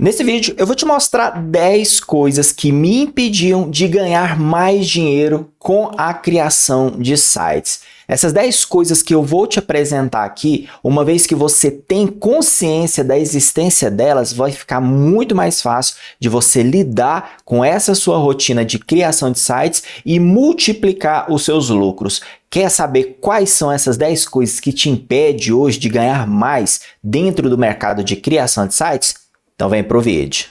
Nesse vídeo eu vou te mostrar 10 coisas que me impediam de ganhar mais dinheiro com a criação de sites. Essas 10 coisas que eu vou te apresentar aqui, uma vez que você tem consciência da existência delas, vai ficar muito mais fácil de você lidar com essa sua rotina de criação de sites e multiplicar os seus lucros. Quer saber quais são essas 10 coisas que te impedem hoje de ganhar mais dentro do mercado de criação de sites? Então vem pro vídeo.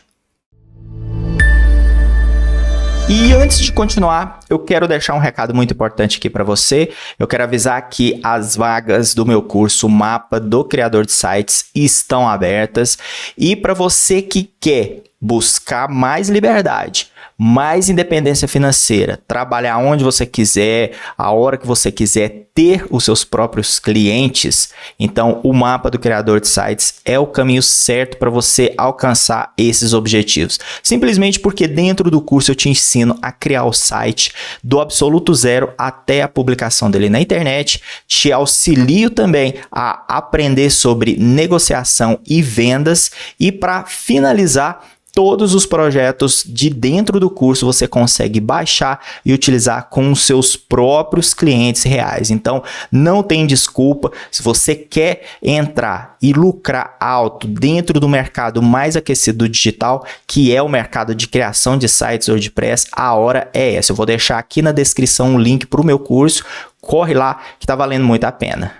E antes de continuar, eu quero deixar um recado muito importante aqui para você. Eu quero avisar que as vagas do meu curso Mapa do Criador de Sites estão abertas. E para você que quer buscar mais liberdade, mais independência financeira, trabalhar onde você quiser, a hora que você quiser, ter os seus próprios clientes, então o Mapa do Criador de Sites é o caminho certo para você alcançar esses objetivos. Simplesmente porque dentro do curso eu te ensino a criar o site do absoluto zero até a publicação dele na internet, te auxilio também a aprender sobre negociação e vendas e para finalizar, todos os projetos de dentro do curso você consegue baixar e utilizar com os seus próprios clientes reais. Então, não tem desculpa. Se você quer entrar e lucrar alto dentro do mercado mais aquecido do digital, que é o mercado de criação de sites WordPress, a hora é essa. Eu vou deixar aqui na descrição o link para o meu curso. Corre lá que está valendo muito a pena.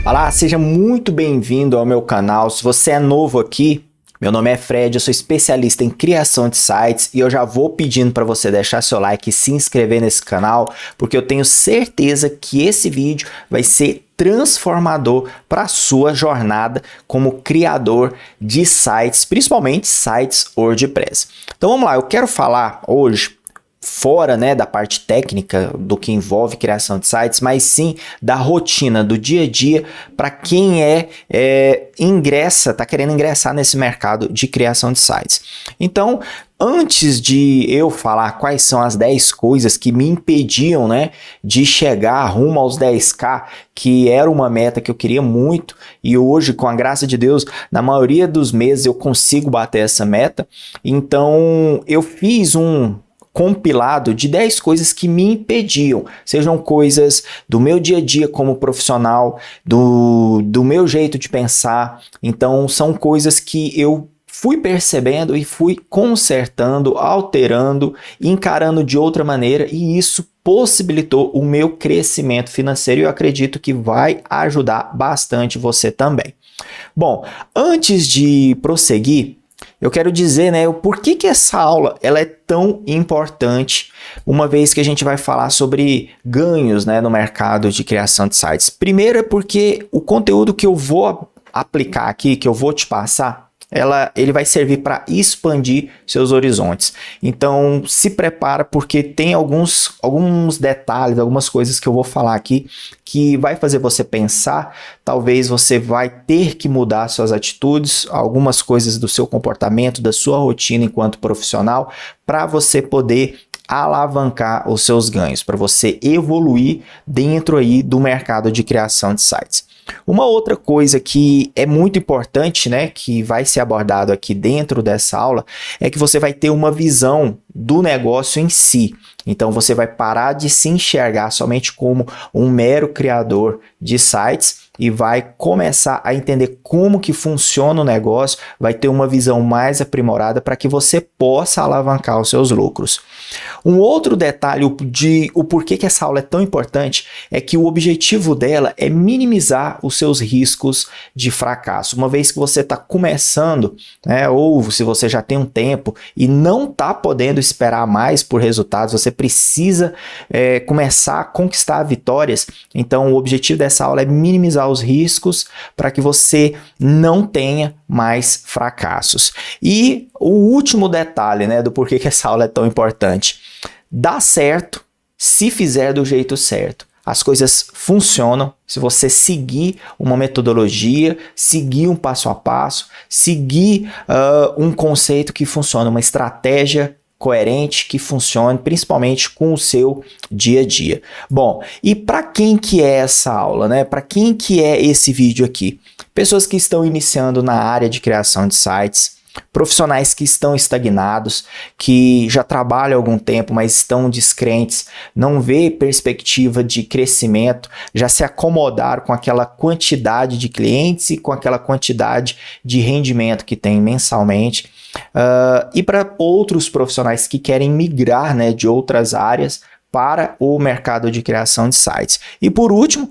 Olá, seja muito bem-vindo ao meu canal. Se você é novo aqui, meu nome é Fred, eu sou especialista em criação de sites e eu já vou pedindo para você deixar seu like e se inscrever nesse canal, porque eu tenho certeza que esse vídeo vai ser transformador para a sua jornada como criador de sites, principalmente sites WordPress. Então vamos lá, eu quero falar hoje fora, da parte técnica do que envolve criação de sites, mas sim da rotina, do dia a dia para quem está querendo ingressar nesse mercado de criação de sites. Então, antes de eu falar quais são as 10 coisas que me impediam, de chegar rumo aos 10k, que era uma meta que eu queria muito e hoje, com a graça de Deus, na maioria dos meses eu consigo bater essa meta. Então, eu fiz um compilado de 10 coisas que me impediam, sejam coisas do meu dia a dia como profissional, do meu jeito de pensar. Então são coisas que eu fui percebendo e fui consertando, alterando, encarando de outra maneira, e isso possibilitou o meu crescimento financeiro e eu acredito que vai ajudar bastante você também. Bom, antes de prosseguir, eu quero dizer, o porquê que essa aula ela é tão importante, uma vez que a gente vai falar sobre ganhos, no mercado de criação de sites. Primeiro é porque o conteúdo que eu vou aplicar aqui, que eu vou te passar, ele vai servir para expandir seus horizontes. Então, se prepara porque tem alguns detalhes, algumas coisas que eu vou falar aqui que vai fazer você pensar. Talvez você vai ter que mudar suas atitudes, algumas coisas do seu comportamento, da sua rotina enquanto profissional, para você poder alavancar os seus ganhos, para você evoluir dentro aí do mercado de criação de sites. Uma outra coisa que é muito importante, que vai ser abordado aqui dentro dessa aula, é que você vai ter uma visão do negócio em si. Então você vai parar de se enxergar somente como um mero criador de sites e vai começar a entender como que funciona o negócio, vai ter uma visão mais aprimorada para que você possa alavancar os seus lucros. Um outro detalhe de o porquê que essa aula é tão importante é que o objetivo dela é minimizar os seus riscos de fracasso. Uma vez que você está começando, ou se você já tem um tempo e não está podendo esperar mais por resultados, você precisa começar a conquistar vitórias. Então o objetivo dessa aula é minimizar os riscos para que você não tenha mais fracassos. E o último detalhe, do porquê que essa aula é tão importante: dá certo se fizer do jeito certo. As coisas funcionam se você seguir uma metodologia, seguir um passo a passo, seguir um conceito que funciona, uma estratégia coerente que funcione, principalmente com o seu dia a dia. Bom, e para quem que é essa aula, Para quem que é esse vídeo aqui? pessoas que estão iniciando na área de criação de sites, profissionais que estão estagnados, que já trabalham há algum tempo, mas estão descrentes, não vê perspectiva de crescimento, já se acomodaram com aquela quantidade de clientes e com aquela quantidade de rendimento que tem mensalmente. E para outros profissionais que querem migrar, né, de outras áreas para o mercado de criação de sites. E por último,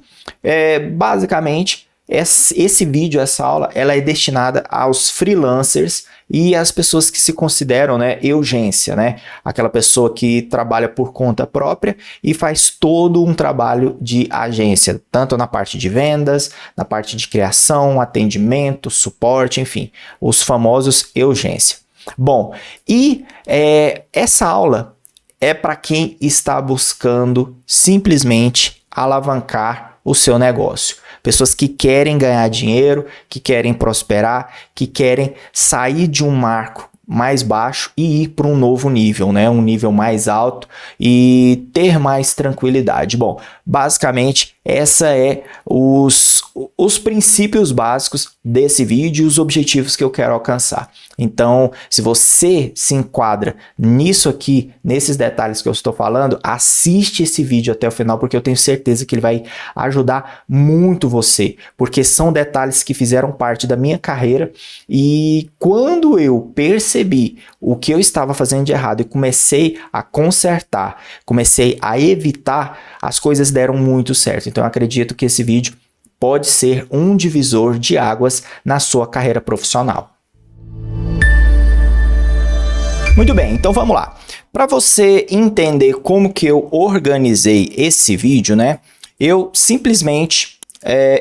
basicamente, esse vídeo, essa aula, ela é destinada aos freelancers e às pessoas que se consideram, né, urgência, né? Aquela pessoa que trabalha por conta própria e faz todo um trabalho de agência, tanto na parte de vendas, na parte de criação, atendimento, suporte, enfim, os famosos urgência. Bom, e essa aula é para quem está buscando simplesmente alavancar o seu negócio. Pessoas que querem ganhar dinheiro, que querem prosperar, que querem sair de um marco mais baixo e ir para um novo nível, né? Um nível mais alto e ter mais tranquilidade. Bom, basicamente, essa é os princípios básicos desse vídeo e os objetivos que eu quero alcançar. Então, se você se enquadra nisso aqui, nesses detalhes que eu estou falando, assiste esse vídeo até o final, porque eu tenho certeza que ele vai ajudar muito você, porque são detalhes que fizeram parte da minha carreira e quando eu percebi o que eu estava fazendo de errado e comecei a consertar, comecei a evitar, as coisas deram muito certo. Então, eu acredito que esse vídeo pode ser um divisor de águas na sua carreira profissional. Muito bem, então vamos lá. Para você entender como que eu organizei esse vídeo, né? Eu simplesmente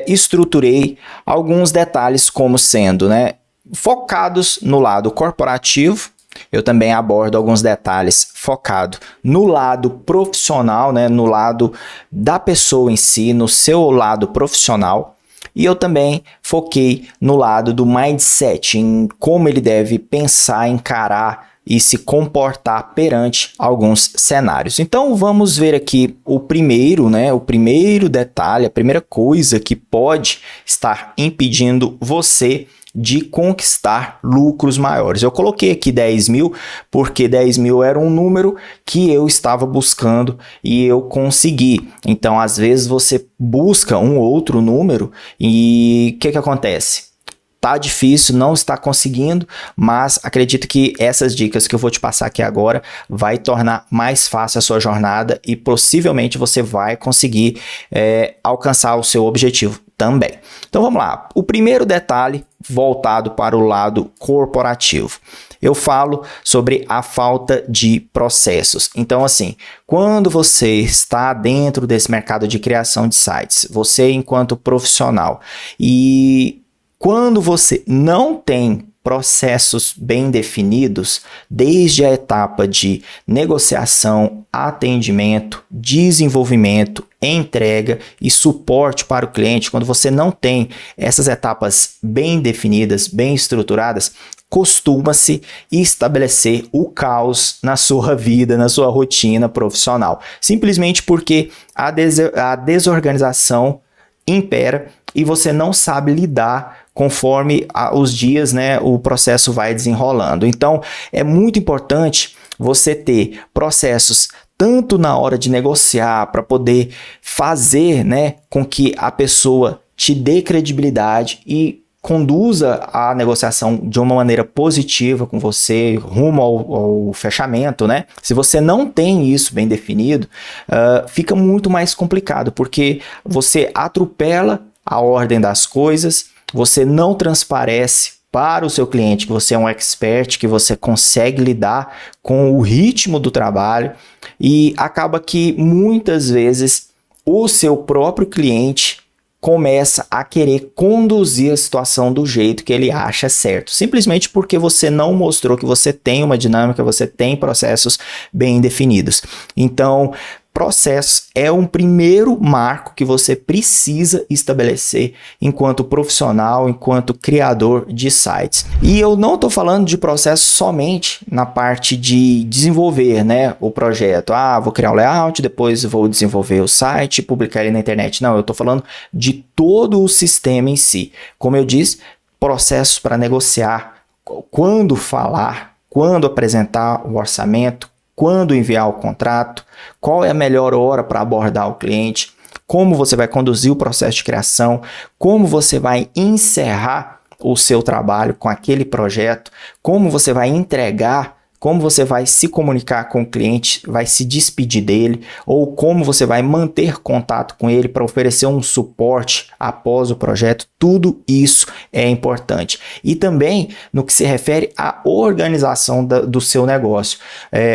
estruturei alguns detalhes como sendo, né, focados no lado corporativo. Eu também abordo alguns detalhes focados no lado profissional, né, no lado da pessoa em si, no seu lado profissional. E eu também foquei no lado do mindset, em como ele deve pensar, encarar e se comportar perante alguns cenários. Então vamos ver aqui o primeiro, né, o primeiro detalhe, a primeira coisa que pode estar impedindo você de conquistar lucros maiores. Eu coloquei aqui 10 mil, porque 10 mil era um número que eu estava buscando e eu consegui. Então, às vezes, você busca um outro número e o que acontece? Tá difícil, não está conseguindo, mas acredito que essas dicas que eu vou te passar aqui agora vai tornar mais fácil a sua jornada e possivelmente você vai conseguir alcançar o seu objetivo também. Então vamos lá. O primeiro detalhe voltado para o lado corporativo. Eu falo sobre a falta de processos. Então, assim, quando você está dentro desse mercado de criação de sites, você enquanto profissional, e quando você não tem processos bem definidos, desde a etapa de negociação, atendimento, desenvolvimento, entrega e suporte para o cliente, quando você não tem essas etapas bem definidas, bem estruturadas, costuma-se estabelecer o caos na sua vida, na sua rotina profissional. Simplesmente porque a desorganização impera e você não sabe lidar conforme os dias, né, o processo vai desenrolando. Então, é muito importante você ter processos tanto na hora de negociar para poder fazer, né, com que a pessoa te dê credibilidade e conduza a negociação de uma maneira positiva com você, rumo ao fechamento, né? Se você não tem isso bem definido, fica muito mais complicado, porque você atropela a ordem das coisas, você não transparece para o seu cliente que você é um expert, que você consegue lidar com o ritmo do trabalho e acaba que muitas vezes o seu próprio cliente começa a querer conduzir a situação do jeito que ele acha certo, simplesmente porque você não mostrou que você tem uma dinâmica, você tem processos bem definidos. Então, processos é um primeiro marco que você precisa estabelecer enquanto profissional, enquanto criador de sites. E eu não estou falando de processo somente na parte de desenvolver, né, o projeto. Vou criar um layout, depois vou desenvolver o site, publicar ele na internet. Não, eu estou falando de todo o sistema em si. Como eu disse, processos para negociar, quando falar, quando apresentar o orçamento, quando enviar o contrato, qual é a melhor hora para abordar o cliente, como você vai conduzir o processo de criação, como você vai encerrar o seu trabalho com aquele projeto, como você vai entregar, como você vai se comunicar com o cliente, vai se despedir dele, ou como você vai manter contato com ele para oferecer um suporte após o projeto. Tudo isso é importante. E também no que se refere à organização do seu negócio,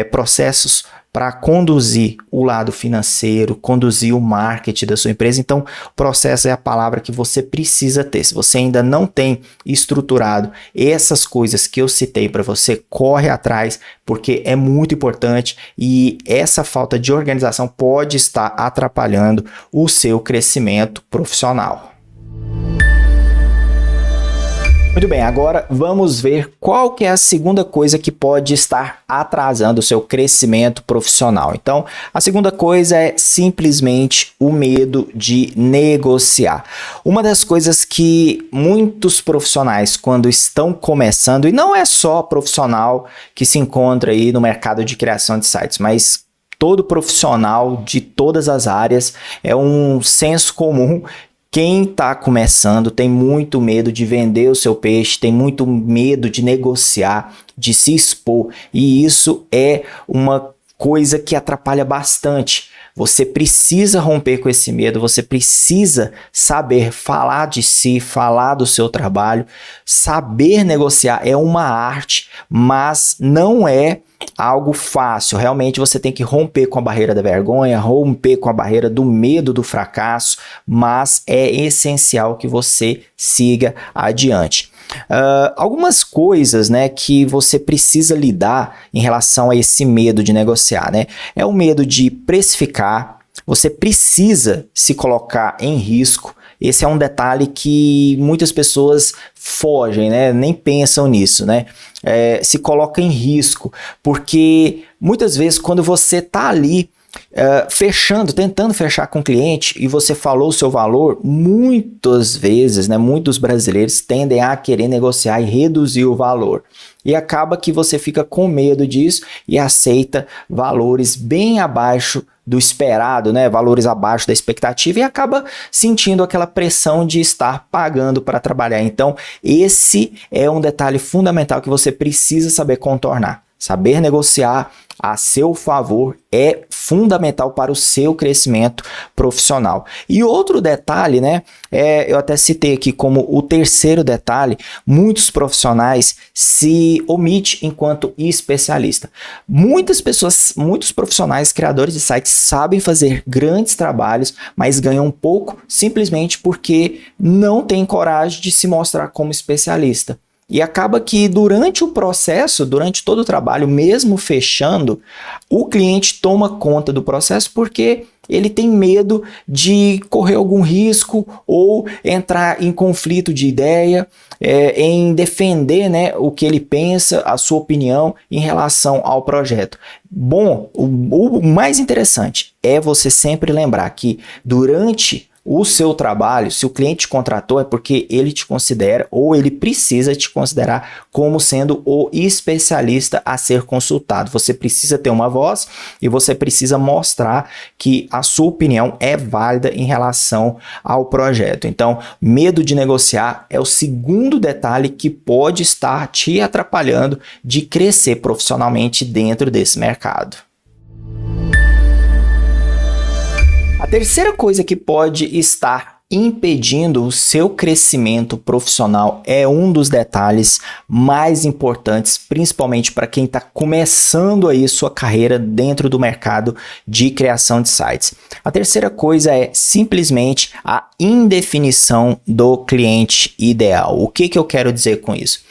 processos para conduzir o lado financeiro, conduzir o marketing da sua empresa. Então, processo é a palavra que você precisa ter. Se você ainda não tem estruturado essas coisas que eu citei para você, corre atrás, porque é muito importante e essa falta de organização pode estar atrapalhando o seu crescimento profissional. Muito bem, agora vamos ver qual que é a segunda coisa que pode estar atrasando o seu crescimento profissional. Então, a segunda coisa é simplesmente o medo de negociar. Uma das coisas que muitos profissionais, quando estão começando, e não é só profissional que se encontra aí no mercado de criação de sites, mas todo profissional de todas as áreas, é um senso comum. Quem está começando tem muito medo de vender o seu peixe, tem muito medo de negociar, de se expor, e isso é uma coisa que atrapalha bastante. Você precisa romper com esse medo, você precisa saber falar de si, falar do seu trabalho. Saber negociar é uma arte, mas não é algo fácil. Realmente você tem que romper com a barreira da vergonha, romper com a barreira do medo do fracasso, mas é essencial que você siga adiante. Algumas coisas, né, que você precisa lidar em relação a esse medo de negociar, né? É o medo de precificar, você precisa se colocar em risco. Esse é um detalhe que muitas pessoas fogem, né? Nem pensam nisso, né? Se coloca em risco, porque muitas vezes quando você está ali tentando fechar com o cliente e você falou o seu valor, muitas vezes, né, muitos brasileiros tendem a querer negociar e reduzir o valor. E acaba que você fica com medo disso e aceita valores bem abaixo do esperado, né? Valores abaixo da expectativa, e acaba sentindo aquela pressão de estar pagando para trabalhar. Então, esse é um detalhe fundamental que você precisa saber contornar. Saber negociar a seu favor é fundamental para o seu crescimento profissional. E outro detalhe, né? Eu até citei aqui como o terceiro detalhe, muitos profissionais se omitem enquanto especialista. Muitas pessoas, muitos profissionais, criadores de sites, sabem fazer grandes trabalhos, mas ganham pouco simplesmente porque não têm coragem de se mostrar como especialista. E acaba que durante o processo, durante todo o trabalho, mesmo fechando, o cliente toma conta do processo porque ele tem medo de correr algum risco ou entrar em conflito de ideia, em defender, né, o que ele pensa, a sua opinião em relação ao projeto. Bom, o mais interessante é você sempre lembrar que durante o seu trabalho, se o cliente te contratou, é porque ele te considera ou ele precisa te considerar como sendo o especialista a ser consultado. Você precisa ter uma voz e você precisa mostrar que a sua opinião é válida em relação ao projeto. Então, medo de negociar é o segundo detalhe que pode estar te atrapalhando de crescer profissionalmente dentro desse mercado. A terceira coisa que pode estar impedindo o seu crescimento profissional é um dos detalhes mais importantes, principalmente para quem está começando aí sua carreira dentro do mercado de criação de sites. A terceira coisa é simplesmente a indefinição do cliente ideal. O que eu quero dizer com isso?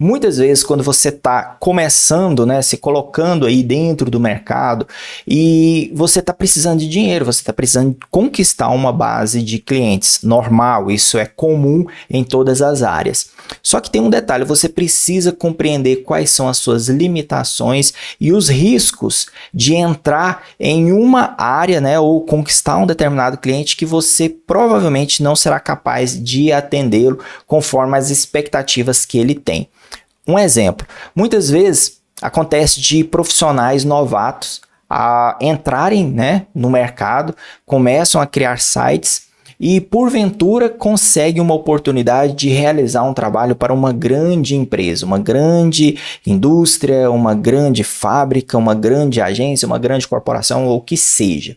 Muitas vezes quando você está começando, né, se colocando aí dentro do mercado e você está precisando de dinheiro, você está precisando conquistar uma base de clientes, normal, isso é comum em todas as áreas. Só que tem um detalhe, você precisa compreender quais são as suas limitações e os riscos de entrar em uma área, né, ou conquistar um determinado cliente que você provavelmente não será capaz de atendê-lo conforme as expectativas que ele tem. Um exemplo, muitas vezes acontece de profissionais novatos a entrarem, né, no mercado, começam a criar sites e porventura conseguem uma oportunidade de realizar um trabalho para uma grande empresa, uma grande indústria, uma grande fábrica, uma grande agência, uma grande corporação ou o que seja.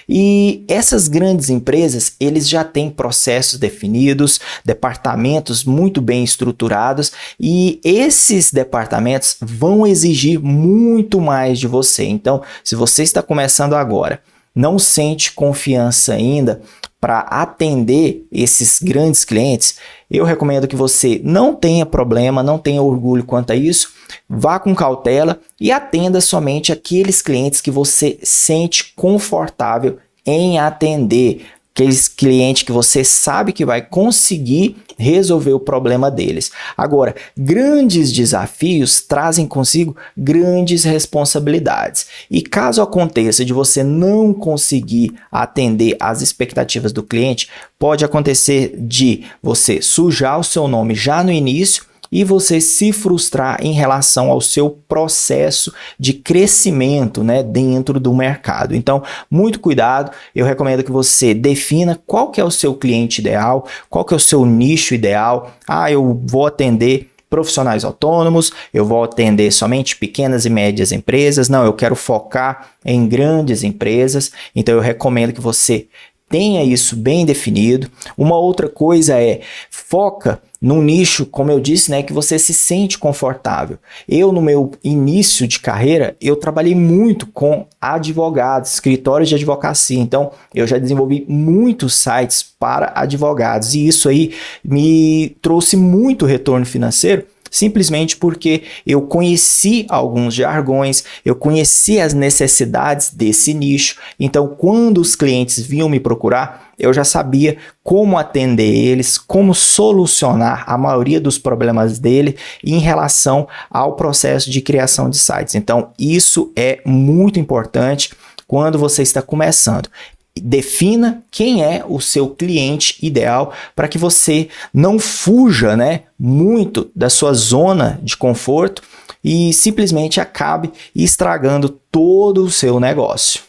E essas grandes empresas, eles já têm processos definidos, departamentos muito bem estruturados e esses departamentos vão exigir muito mais de você. Então, se você está começando agora, não sente confiança ainda para atender esses grandes clientes, eu recomendo que você não tenha problema, não tenha orgulho quanto a isso, vá com cautela e atenda somente aqueles clientes que você sente confortável em atender, aqueles clientes que você sabe que vai conseguir resolver o problema deles. Agora, grandes desafios trazem consigo grandes responsabilidades. E caso aconteça de você não conseguir atender às expectativas do cliente, pode acontecer de você sujar o seu nome já no início e você se frustrar em relação ao seu processo de crescimento, né, dentro do mercado. Então, muito cuidado, eu recomendo que você defina qual que é o seu cliente ideal, qual que é o seu nicho ideal. Eu vou atender profissionais autônomos, eu vou atender somente pequenas e médias empresas, não, eu quero focar em grandes empresas, então eu recomendo que você tenha isso bem definido. Uma outra coisa é, foca num nicho, como eu disse, né, que você se sente confortável. Eu, no meu início de carreira, eu trabalhei muito com advogados, escritórios de advocacia. Então, eu já desenvolvi muitos sites para advogados e isso aí me trouxe muito retorno financeiro, simplesmente porque eu conheci alguns jargões, eu conheci as necessidades desse nicho. Então, quando os clientes vinham me procurar, eu já sabia como atender eles, como solucionar a maioria dos problemas dele em relação ao processo de criação de sites. Então, isso é muito importante quando você está começando. Defina quem é o seu cliente ideal para que você não fuja, né, muito da sua zona de conforto e simplesmente acabe estragando todo o seu negócio.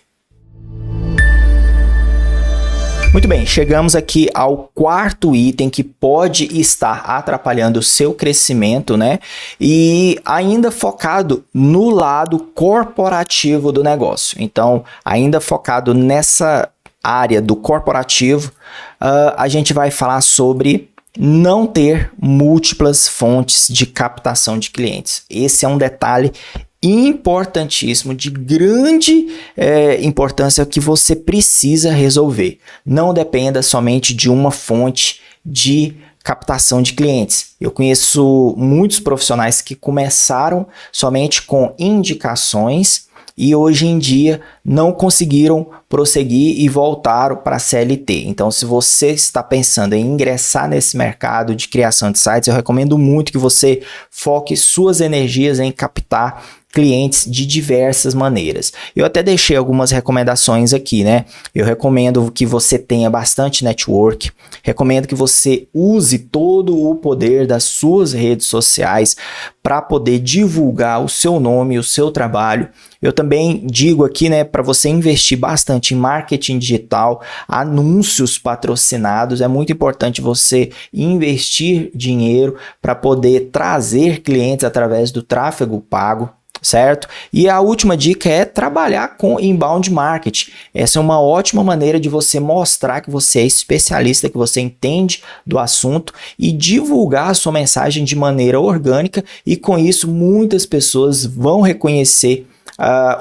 Muito bem, chegamos aqui ao quarto item que pode estar atrapalhando o seu crescimento, né? E ainda focado no lado corporativo do negócio. Então, ainda focado nessa área do corporativo, a gente vai falar sobre não ter múltiplas fontes de captação de clientes. Esse é um detalhe importantíssimo, de grande importância que você precisa resolver. Não dependa somente de uma fonte de captação de clientes. Eu conheço muitos profissionais que começaram somente com indicações e hoje em dia não conseguiram prosseguir e voltaram para a CLT. Então, se você está pensando em ingressar nesse mercado de criação de sites, eu recomendo muito que você foque suas energias em captar clientes de diversas maneiras. Eu até deixei algumas recomendações aqui, né? Eu recomendo que você tenha bastante network, recomendo que você use todo o poder das suas redes sociais para poder divulgar o seu nome, o seu trabalho. Eu também digo aqui, né, para você investir bastante em marketing digital, anúncios patrocinados. É muito importante você investir dinheiro para poder trazer clientes através do tráfego pago, certo? E a última dica é trabalhar com inbound marketing. Essa é uma ótima maneira de você mostrar que você é especialista, que você entende do assunto e divulgar a sua mensagem de maneira orgânica e com isso muitas pessoas vão reconhecer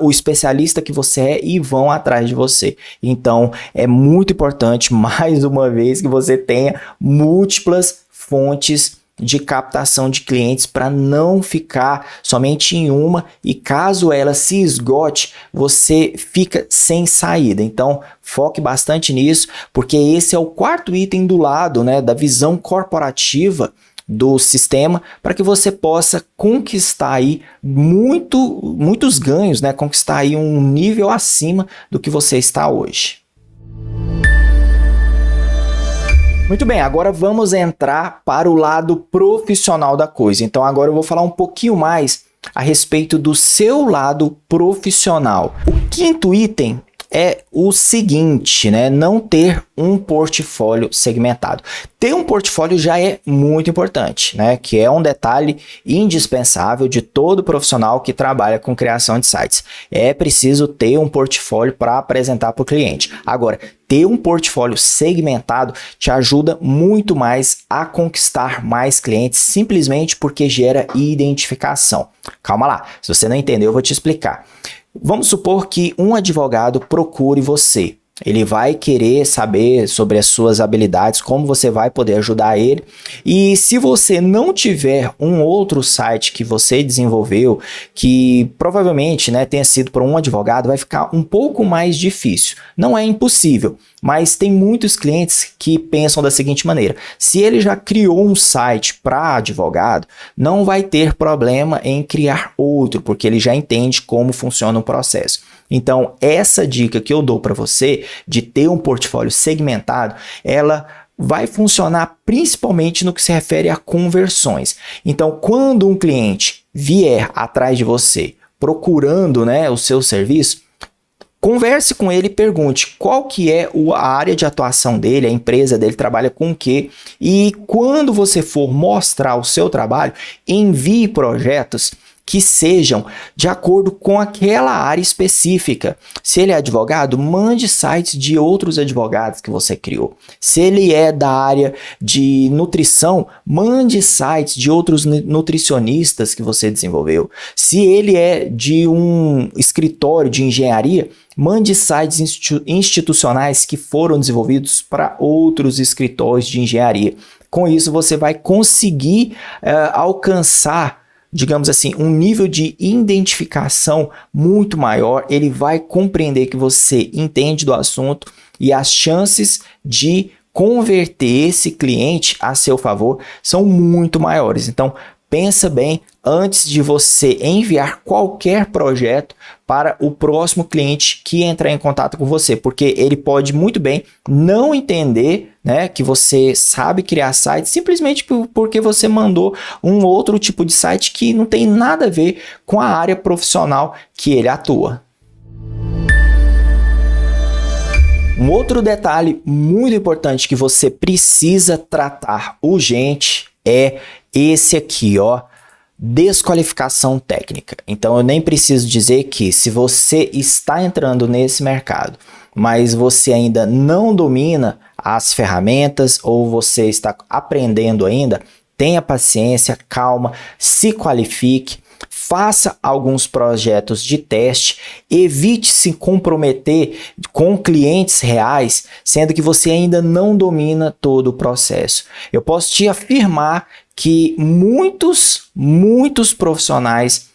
o especialista que você é e vão atrás de você. Então é muito importante, mais uma vez, que você tenha múltiplas fontes de captação de clientes para não ficar somente em uma e caso ela se esgote, você fica sem saída. Então, foque bastante nisso, porque esse é o quarto item do lado, né, da visão corporativa do sistema, para que você possa conquistar aí muitos ganhos, né, conquistar aí um nível acima do que você está hoje. Muito bem, agora vamos entrar para o lado profissional da coisa. Então agora eu vou falar um pouquinho mais a respeito do seu lado profissional. O quinto item é o seguinte, né? Não ter um portfólio segmentado. Ter um portfólio já é muito importante, né? Que é um detalhe indispensável de todo profissional que trabalha com criação de sites. É preciso ter um portfólio para apresentar para o cliente. Agora, ter um portfólio segmentado te ajuda muito mais a conquistar mais clientes, simplesmente porque gera identificação. Calma lá, se você não entendeu, eu vou te explicar. Vamos supor que um advogado procure você. Ele vai querer saber sobre as suas habilidades, como você vai poder ajudar ele. E se você não tiver um outro site que você desenvolveu, que provavelmente, né, tenha sido por um advogado, vai ficar um pouco mais difícil. Não é impossível, mas tem muitos clientes que pensam da seguinte maneira: se ele já criou um site para advogado, não vai ter problema em criar outro, porque ele já entende como funciona o processo. Então, essa dica que eu dou para você de ter um portfólio segmentado, ela vai funcionar principalmente no que se refere a conversões. Então, quando um cliente vier atrás de você procurando, né, o seu serviço, converse com ele e pergunte qual que é a área de atuação dele, a empresa dele trabalha com o quê, e quando você for mostrar o seu trabalho, envie projetos que sejam de acordo com aquela área específica. Se ele é advogado, mande sites de outros advogados que você criou. Se ele é da área de nutrição, mande sites de outros nutricionistas que você desenvolveu. Se ele é de um escritório de engenharia, mande sites institucionais que foram desenvolvidos para outros escritórios de engenharia. Com isso, você vai conseguir alcançar, digamos assim, um nível de identificação muito maior. Ele vai compreender que você entende do assunto e as chances de converter esse cliente a seu favor são muito maiores. Então, pensa bem antes de você enviar qualquer projeto para o próximo cliente que entrar em contato com você, porque ele pode muito bem não entender, né, que você sabe criar site simplesmente porque você mandou um outro tipo de site que não tem nada a ver com a área profissional que ele atua. Um outro detalhe muito importante que você precisa tratar urgente é esse aqui, ó, desqualificação técnica. Então eu nem preciso dizer que se você está entrando nesse mercado, mas você ainda não domina as ferramentas ou você está aprendendo ainda, tenha paciência, calma, se qualifique, faça alguns projetos de teste, evite se comprometer com clientes reais, sendo que você ainda não domina todo o processo. Eu posso te afirmar que muitos profissionais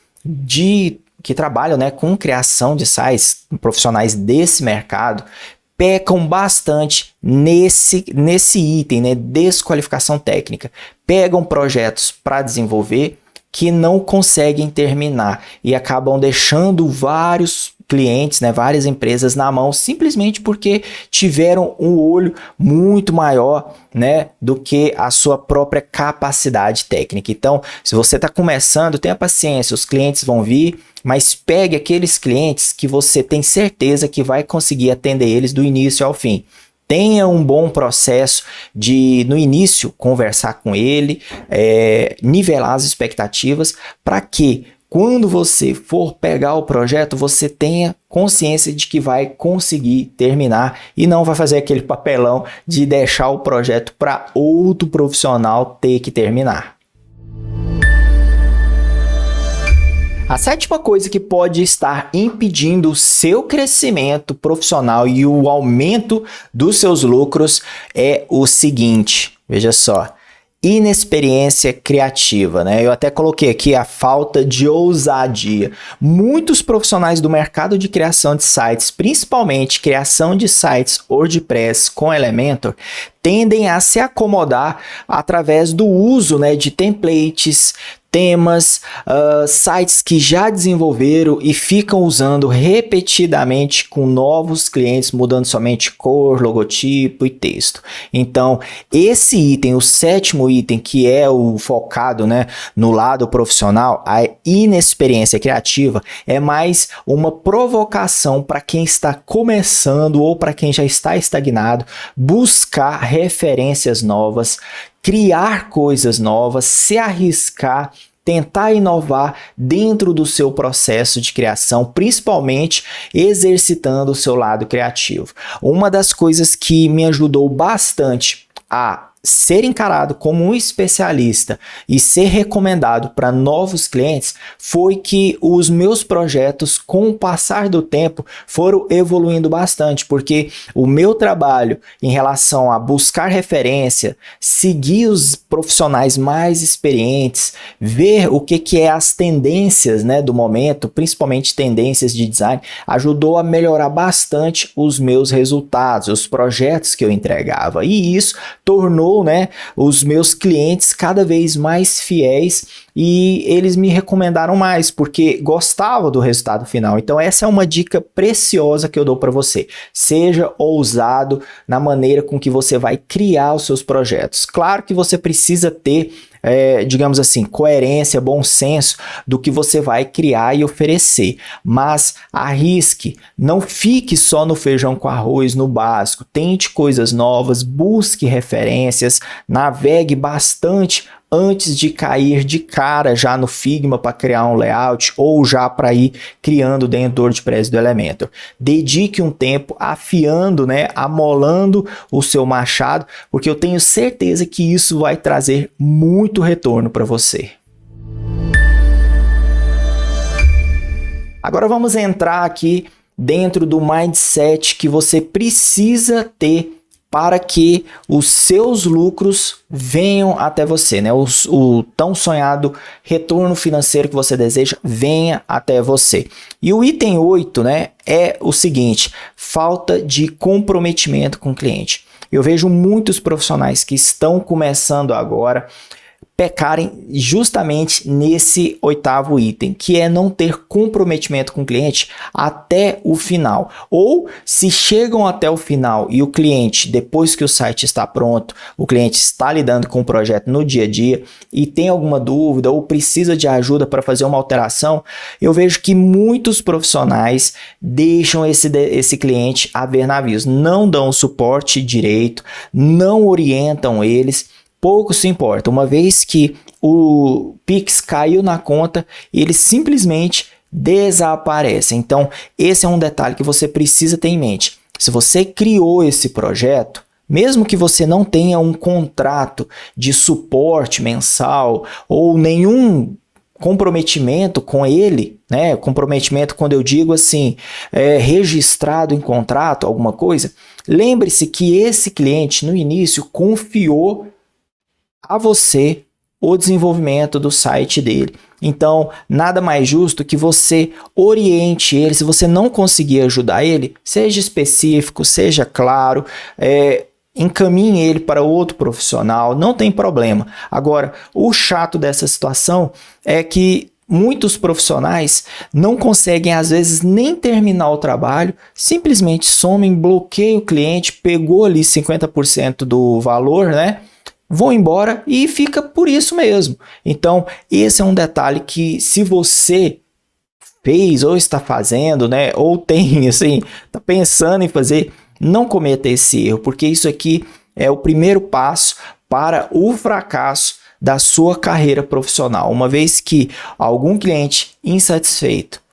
que trabalham, né, com criação de sites, profissionais desse mercado, pecam bastante nesse item, né, desqualificação técnica. Pegam projetos para desenvolver que não conseguem terminar e acabam deixando vários clientes, né, várias empresas na mão simplesmente porque tiveram um olho muito maior, né, do que a sua própria capacidade técnica. Então, se você está começando, tenha paciência, os clientes vão vir, mas pegue aqueles clientes que você tem certeza que vai conseguir atender eles do início ao fim. Tenha um bom processo de, no início, conversar com ele, nivelar as expectativas, para que quando você for pegar o projeto, você tenha consciência de que vai conseguir terminar e não vai fazer aquele papelão de deixar o projeto para outro profissional ter que terminar. A sétima coisa que pode estar impedindo o seu crescimento profissional e o aumento dos seus lucros é o seguinte, veja só, inexperiência criativa, né? Eu até coloquei aqui a falta de ousadia. Muitos profissionais do mercado de criação de sites, principalmente criação de sites WordPress com Elementor, tendem a se acomodar através do uso, né, de templates, temas, sites que já desenvolveram e ficam usando repetidamente com novos clientes, mudando somente cor, logotipo e texto. Então, esse item, o sétimo item, que é o focado, né, no lado profissional, a inexperiência criativa, é mais uma provocação para quem está começando ou para quem já está estagnado, buscar referências novas, criar coisas novas, se arriscar, tentar inovar dentro do seu processo de criação, principalmente exercitando o seu lado criativo. Uma das coisas que me ajudou bastante a ser encarado como um especialista e ser recomendado para novos clientes foi que os meus projetos, com o passar do tempo, foram evoluindo bastante, porque o meu trabalho em relação a buscar referência, seguir os profissionais mais experientes, ver o que é as tendências, né, do momento, principalmente tendências de design, ajudou a melhorar bastante os meus resultados, os projetos que eu entregava, e isso tornou, né, os meus clientes cada vez mais fiéis e eles me recomendaram mais porque gostavam do resultado final. Então essa é uma dica preciosa que eu dou para você. Seja ousado na maneira com que você vai criar os seus projetos. Claro que você precisa ter digamos assim, coerência, bom senso do que você vai criar e oferecer, mas arrisque, não fique só no feijão com arroz, no básico, tente coisas novas, busque referências, navegue bastante antes de cair de cara já no Figma para criar um layout ou já para ir criando dentro do WordPress do Elementor. Dedique um tempo afiando, né, amolando o seu machado, porque eu tenho certeza que isso vai trazer muito retorno para você. Agora vamos entrar aqui dentro do mindset que você precisa ter para que os seus lucros venham até você, né? O tão sonhado retorno financeiro que você deseja venha até você. E o item 8, né, é o seguinte: falta de comprometimento com o cliente. Eu vejo muitos profissionais que estão começando agora pecarem justamente nesse oitavo item, que é não ter comprometimento com o cliente até o final. Ou se chegam até o final e o cliente, depois que o site está pronto, o cliente está lidando com o projeto no dia a dia e tem alguma dúvida ou precisa de ajuda para fazer uma alteração, eu vejo que muitos profissionais deixam esse cliente a ver navios, não dão suporte direito, não orientam eles. Pouco se importa, uma vez que o Pix caiu na conta, ele simplesmente desaparece. Então, esse é um detalhe que você precisa ter em mente. Se você criou esse projeto, mesmo que você não tenha um contrato de suporte mensal ou nenhum comprometimento com ele, né? Comprometimento, quando eu digo assim, registrado em contrato, alguma coisa, lembre-se que esse cliente no início confiou a você o desenvolvimento do site dele. Então, nada mais justo que você oriente ele. Se você não conseguir ajudar ele, seja específico, seja claro, encaminhe ele para outro profissional, não tem problema. Agora, o chato dessa situação é que muitos profissionais não conseguem, às vezes, nem terminar o trabalho, simplesmente somem, bloqueiam o cliente, pegou ali 50% do valor, né? Vão embora e fica por isso mesmo. Então, esse é um detalhe que, se você fez ou está fazendo, né, ou tem, assim, está pensando em fazer, não cometa esse erro, porque isso aqui é o primeiro passo para o fracasso da sua carreira profissional. Uma vez que algum cliente insatisfeito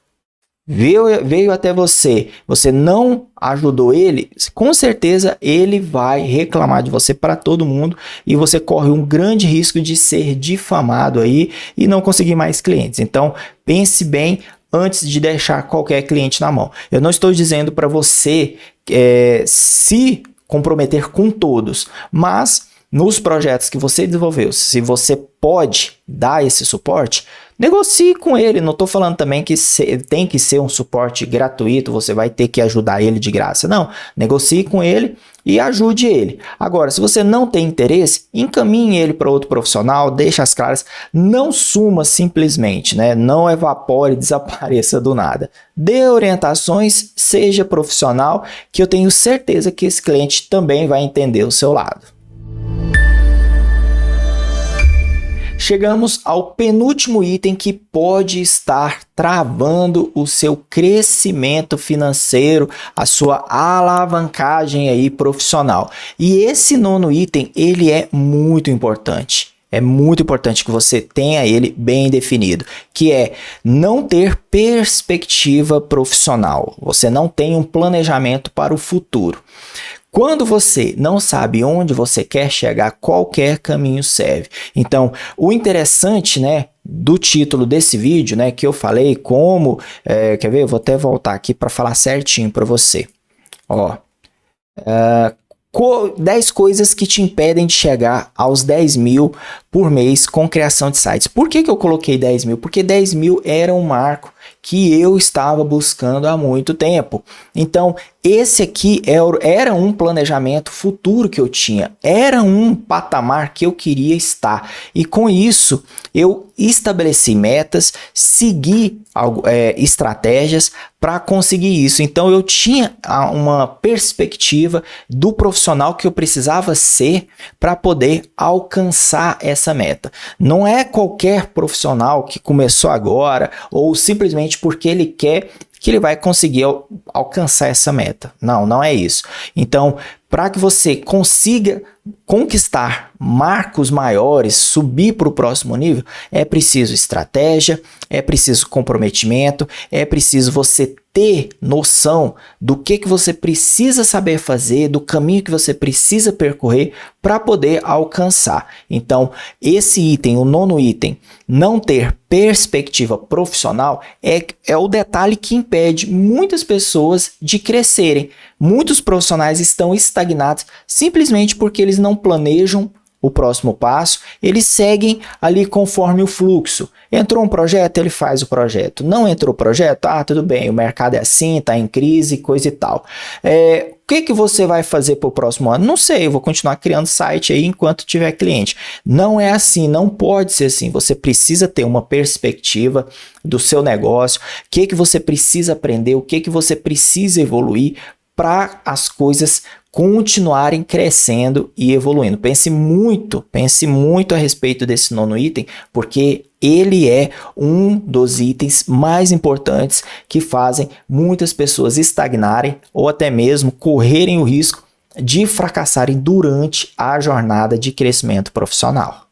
veio até você, você não ajudou ele, com certeza ele vai reclamar de você para todo mundo e você corre um grande risco de ser difamado aí e não conseguir mais clientes. Então, pense bem antes de deixar qualquer cliente na mão. Eu não estou dizendo para você se comprometer com todos, mas nos projetos que você desenvolveu, se você pode dar esse suporte, negocie com ele. Não estou falando também que tem que ser um suporte gratuito, você vai ter que ajudar ele de graça. Não, negocie com ele e ajude ele. Agora, se você não tem interesse, encaminhe ele para outro profissional, deixe as claras, não suma simplesmente, né? Não evapore, desapareça do nada. Dê orientações, seja profissional, que eu tenho certeza que esse cliente também vai entender o seu lado. Chegamos ao penúltimo item que pode estar travando o seu crescimento financeiro, a sua alavancagem aí profissional. E esse nono item, ele é muito importante. É muito importante que você tenha ele bem definido, que é não ter perspectiva profissional. Você não tem um planejamento para o futuro. Quando você não sabe onde você quer chegar, qualquer caminho serve. Então, o interessante, né, do título desse vídeo, né, que eu falei como... quer ver? Eu vou até voltar aqui para falar certinho para você. Ó, 10 coisas que te impedem de chegar aos 10 mil por mês com criação de sites. Por que eu coloquei 10 mil? Porque 10 mil era um marco que eu estava buscando há muito tempo. Então, esse aqui era um planejamento futuro que eu tinha, era um patamar que eu queria estar. E com isso, eu estabeleci metas, segui estratégias para conseguir isso. Então, eu tinha uma perspectiva do profissional que eu precisava ser para poder alcançar essa meta. Não é qualquer profissional que começou agora ou simplesmente porque ele quer que ele vai conseguir alcançar essa meta. Não, não é isso. Então, para que você consiga conquistar marcos maiores, subir para o próximo nível, é preciso estratégia, é preciso comprometimento, é preciso você ter noção do que você precisa saber fazer, do caminho que você precisa percorrer para poder alcançar. Então, esse item, o nono item, não ter perspectiva profissional é o detalhe que impede muitas pessoas de crescerem. Muitos profissionais estão estagnados simplesmente porque eles não planejam o próximo passo, eles seguem ali conforme o fluxo. Entrou um projeto, ele faz o projeto. Não entrou projeto? Ah, tudo bem, o mercado é assim, está em crise, coisa e tal. O que você vai fazer para o próximo ano? Não sei, eu vou continuar criando site aí enquanto tiver cliente. Não é assim, não pode ser assim. Você precisa ter uma perspectiva do seu negócio, o que você precisa aprender, o que você precisa evoluir para as coisas continuarem crescendo e evoluindo. Pense muito a respeito desse nono item, porque ele é um dos itens mais importantes que fazem muitas pessoas estagnarem ou até mesmo correrem o risco de fracassarem durante a jornada de crescimento profissional.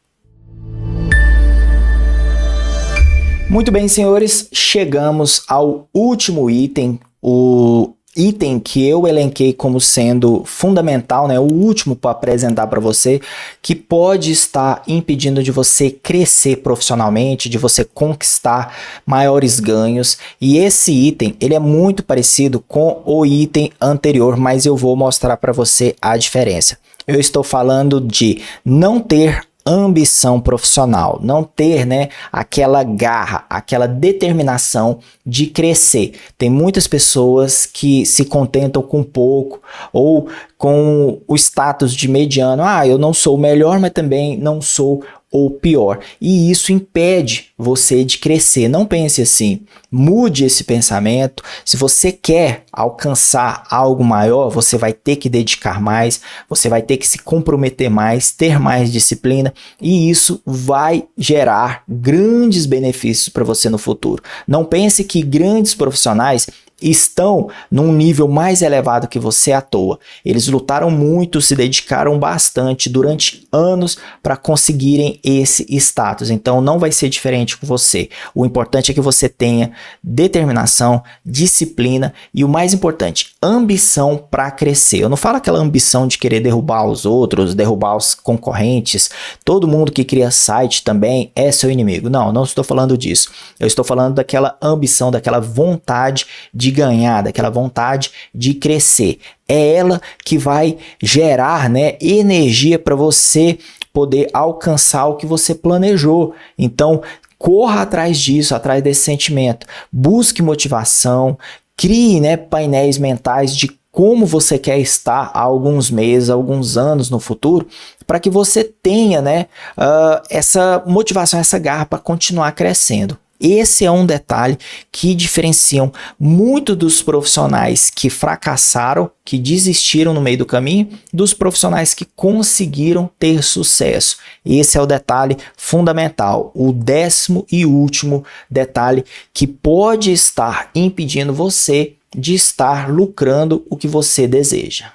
Muito bem, senhores, chegamos ao último item, o item que eu elenquei como sendo fundamental, né, o último para apresentar para você, que pode estar impedindo de você crescer profissionalmente, de você conquistar maiores ganhos. E esse item, ele é muito parecido com o item anterior, mas eu vou mostrar para você a diferença. Eu estou falando de não ter ambição profissional, não ter, né, aquela garra, aquela determinação de crescer. Tem muitas pessoas que se contentam com pouco ou com o status de mediano. Ah, eu não sou o melhor, mas também não sou o pior. E isso impede você de crescer. Não pense assim. Mude esse pensamento. Se você quer alcançar algo maior, você vai ter que dedicar mais, você vai ter que se comprometer mais, ter mais disciplina, e isso vai gerar grandes benefícios para você no futuro. Não pense que grandes profissionais estão num nível mais elevado que você à toa. Eles lutaram muito, se dedicaram bastante durante anos para conseguirem esse status. Então não vai ser diferente com você. O importante é que você tenha determinação, disciplina e o mais importante, ambição para crescer. Eu não falo aquela ambição de querer derrubar os outros, derrubar os concorrentes. Todo mundo que cria site também é seu inimigo. Não estou falando disso. Eu estou falando daquela ambição, daquela vontade de ganhar, daquela vontade de crescer. É ela que vai gerar, né, energia para você poder alcançar o que você planejou. Então, corra atrás disso, atrás desse sentimento. Busque motivação, crie, né, painéis mentais de como você quer estar há alguns meses, alguns anos no futuro, para que você tenha, né, essa motivação, essa garra para continuar crescendo. Esse é um detalhe que diferenciam muito dos profissionais que fracassaram, que desistiram no meio do caminho, dos profissionais que conseguiram ter sucesso. Esse é o detalhe fundamental, o 10º e último detalhe que pode estar impedindo você de estar lucrando o que você deseja.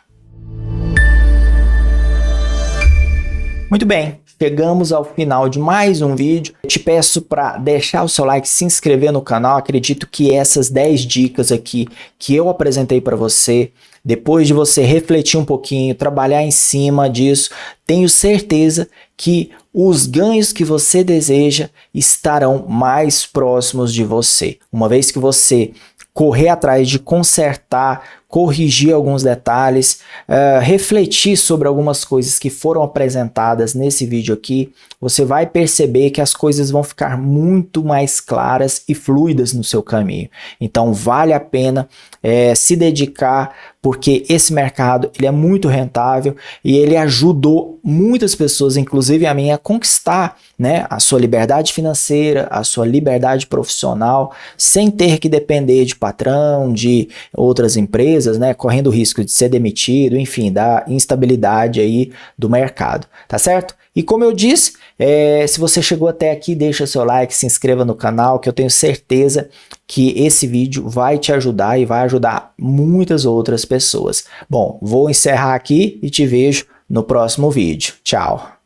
Muito bem, chegamos ao final de mais um vídeo. Eu te peço para deixar o seu like, se inscrever no canal. Acredito que essas 10 dicas aqui que eu apresentei para você, depois de você refletir um pouquinho, trabalhar em cima disso, tenho certeza que os ganhos que você deseja estarão mais próximos de você. Uma vez que você correr atrás de consertar, corrigir alguns detalhes, refletir sobre algumas coisas que foram apresentadas nesse vídeo aqui, você vai perceber que as coisas vão ficar muito mais claras e fluidas no seu caminho. Então vale a pena se dedicar, porque esse mercado ele é muito rentável e ele ajudou muitas pessoas, inclusive a mim, a conquistar, né, a sua liberdade financeira, a sua liberdade profissional, sem ter que depender de patrão, de outras empresas, né, correndo o risco de ser demitido, enfim, da instabilidade aí do mercado, tá certo? E como eu disse, se você chegou até aqui, deixa seu like, se inscreva no canal, que eu tenho certeza que esse vídeo vai te ajudar e vai ajudar muitas outras pessoas. Bom, vou encerrar aqui e te vejo no próximo vídeo. Tchau!